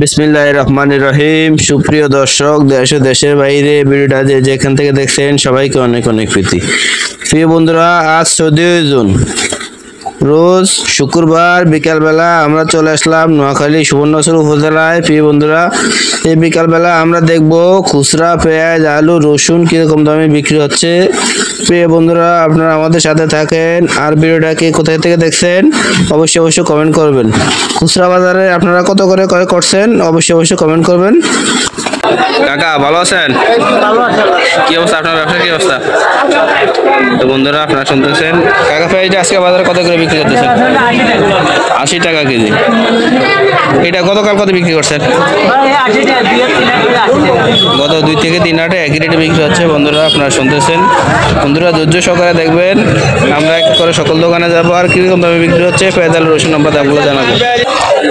বিসমিল্লাহির রহমানির রহিম। সুপ্রিয় দর্শক, দেশ ও দেশের বাইরে ভিডিওটা যেখান থেকে দেখছেন সবাইকে অনেক অনেক প্রীতি। প্রিয় বন্ধুরা, আজ 14 জুন রোজ শুক্রবার বিকালবেলা আমরা চলে আসলাম নোয়াখালী সুবর্ণচর উপজেলায়। প্রিয় বন্ধুরা, এই বিকালবেলা আমরা দেখব খুচরা পেঁয়াজ, আলু, রসুন কিরকম দামে বিক্রি হচ্ছে। প্রিয় বন্ধুরা, আপনারা আমাদের সাথে থাকেন। আর ভিডিওটাকে কোথায় থেকে দেখছেন অবশ্যই কমেন্ট করবেন। খুচরা বাজারে আপনারা কত করে ক্রয় করছেন অবশ্যই কমেন্ট করবেন। কাকা ভালো আছেন? কি অবস্থা আপনার ব্যবসা, কি অবস্থা? তো বন্ধুরা, আপনারা শুনতেছেন কাকা পেঁয়াজটা আজকে বাজারে কত করে বিক্রি করতেছেন? 80 টাকা কেজি। এটা গতকাল কত বিক্রি করছেন? গত 2 থেকে 3 হাটে একই রেটে বিক্রি হচ্ছে। বন্ধুরা, আপনারা শুনতেছেন। বন্ধুরা, ধৈর্য সহকারে দেখবেন। আমরা এক করে সকল দোকানে যাবো আর কিরকম দামে বিক্রি হচ্ছে পেঁয়াজ, আলু, রসুন আমরা দামগুলো জানাবো।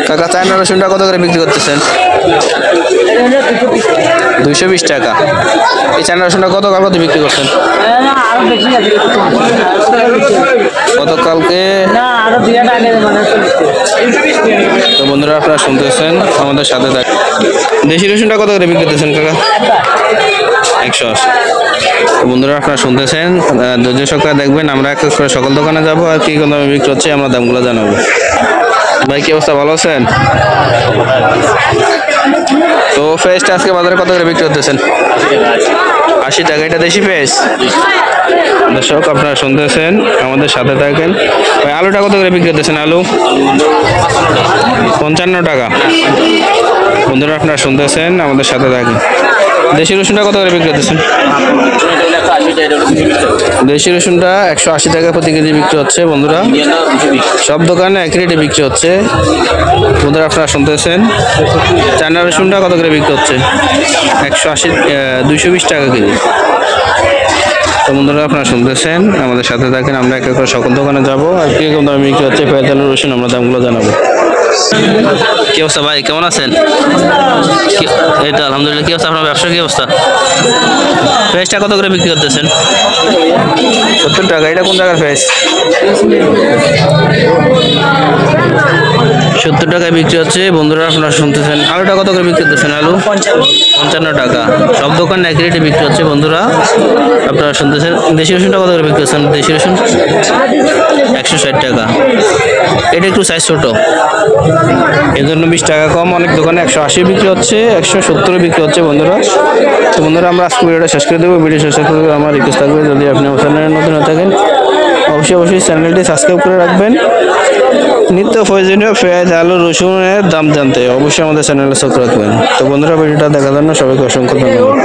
কাকা, চায়না রসুনটা কত করে বিক্রি করতেছেন? 220 টাকা। এই চায়না রসুনটা গতকাল কত বিক্রি করছেন? গতকালকে। তো বন্ধুরা, আপনারা শুনতেছেন, আমাদের সাথে থাকেন। দেশি রসুনটা কত করে বিক্রি করতেছেন কাকা? 180। বন্ধুরা, আপনারা শুনতেছেন, ধৈর্য সহকারে দেখবেন। আমরা এক করে সকল দোকানে যাবো আর কি দামে বিক্রি হচ্ছে আমরা দামগুলো জানাবো। ভাই, কি অবস্থা, ভালো আছেন? তো পেঁয়াজটা আজকে বাজারে কত করে বিক্রি করতেছেন? 80 টাকা। এটা দেশি পেঁয়াজ। দর্শক, আপনারা শুনতেছেন, আমাদের সাথে থাকেন। ভাই, আলুটা কত করে বিক্রি করতেছেন? আলু 55 টাকা। বন্ধুরা, আপনারা শুনতেছেন, আমাদের সাথে থাকেন। দেশি রসুনটা কত করে বিক্রি করতেছেন? দেশি রসুনটা 180 টাকা প্রতি কেজি বিক্রি হচ্ছে। বন্ধুরা, সব দোকানে এক রেটে বিক্রি হচ্ছে। বন্ধুরা, আপনারা শুনতেছেন। চায়না রসুনটা কত করে বিক্রি হচ্ছে? 220 টাকা কেজি। তো বন্ধুরা, আপনারা শুনতেছেন, আমাদের সাথে থাকেন। আমরা এক এক করে সকল দোকানে যাবো আর কিরকম দামে বিক্রি হচ্ছে পেঁয়াজ, আলু, রসুন আমরা দামগুলো জানাবো। কি অবস্থা ভাই, কেমন আছেন? এই তো আলহামদুলিল্লাহ। কি অবস্থা আপনার ব্যবসা, কি অবস্থা? পেঁয়াজটা কত করে বিক্রি করতেছেন? 70 টাকা। এটা কোন জায়গার পেঁয়াজ? 70 টাকায় বিক্রি হচ্ছে। বন্ধুরা, আপনারা শুনতেছেন। আলুটা কত করে বিক্রি করতেছেন? আলু 55 টাকা। সব দোকানে এক রেটে বিক্রি হচ্ছে। বন্ধুরা, আপনারা শুনতেছেন। দেশি রসুনটা কত করে বিক্রি করছেন? দেশি রসুন 160 টাকা। এটা একটু সাইজ ছোট, এই জন্য 20 টাকা কম। অনেক দোকানে 180 বিক্রি হচ্ছে, 170 বিক্রি হচ্ছে। বন্ধুরা, তো বন্ধুরা, আমরা আজকে ভিডিওটা শেষ করে দেবো। ভিডিও শেষ করে দেবো। আমার রিকোয়েস্ট থাকবে, যদি আপনি আমার চ্যানেলে নতুন হয়ে থাকেন অবশ্যই চ্যানেলটি সাবস্ক্রাইব করে রাখবেন। নিত্য প্রয়োজনীয় পেঁয়াজ, আলু, রসুনের দাম জানতে অবশ্যই আমাদের চ্যানেলে সাবস্ক্রাইব রাখবেন। তো বন্ধুরা, ভিডিওটা দেখার জন্য সবাইকে অসংখ্য ধন্যবাদ।